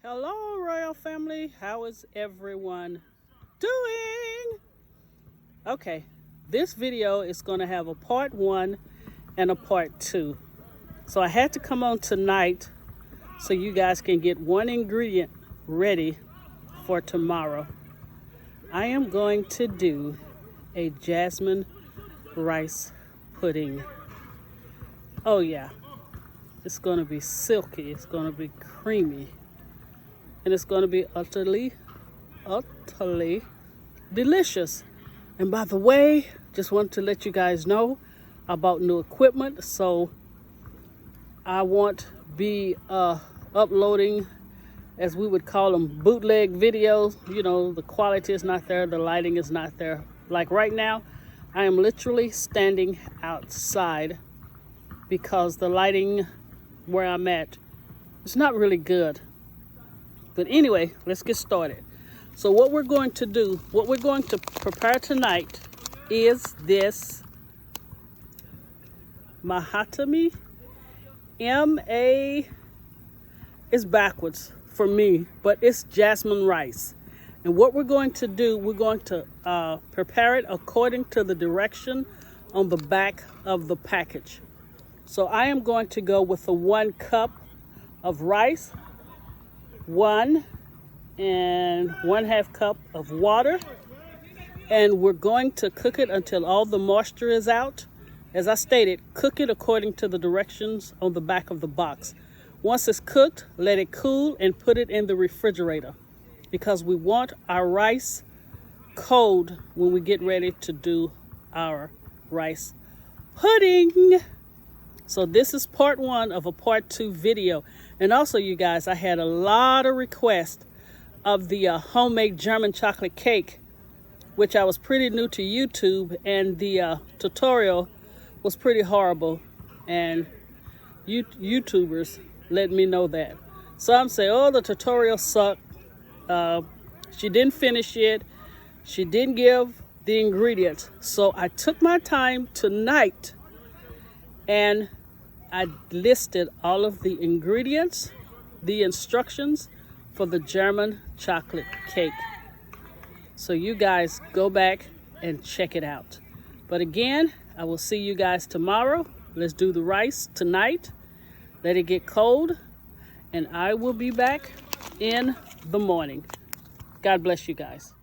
Hello, royal family. How is everyone doing? Okay, this video is going to have a part 1 and a part 2. So I had to come on tonight so you guys can get one ingredient ready for tomorrow. I am going to do a jasmine rice pudding. Oh yeah, it's going to be silky, it's going to be creamy, and it's going to be utterly delicious. And by the way, just want to let you guys know about new equipment. So I won't be uploading, as we would call them, bootleg videos. You know, the quality is not there, the lighting is not there. Like right now, I am literally standing outside because the lighting where I'm at is not really good. But anyway, let's get started. So what we're going to do, what we're going to prepare tonight is this Mahatma. M-A is backwards for me, but it's jasmine rice. And what we're going to do, we're going to prepare it according to the direction on the back of the package. So I am going to go with a 1 cup of rice, 1 and 1/2 cup of water, and we're going to cook it until all the moisture is out. As I stated, cook it according to the directions on the back of the box. Once it's cooked, let it cool and put it in the refrigerator, because we want our rice cold when we get ready to do our rice pudding. So this is part 1 of a part 2 video. And also, you guys, I had a lot of requests of the homemade German chocolate cake, which I was pretty new to YouTube, and the tutorial was pretty horrible, and YouTubers let me know that. So I'm saying, oh, the tutorial sucked. She didn't finish it. She didn't give the ingredients. So I took my time tonight and I listed all of the ingredients, the instructions for the German chocolate cake. So you guys go back and check it out. But again, I will see you guys tomorrow. Let's do the rice tonight. Let it get cold, and I will be back in the morning. God bless you guys.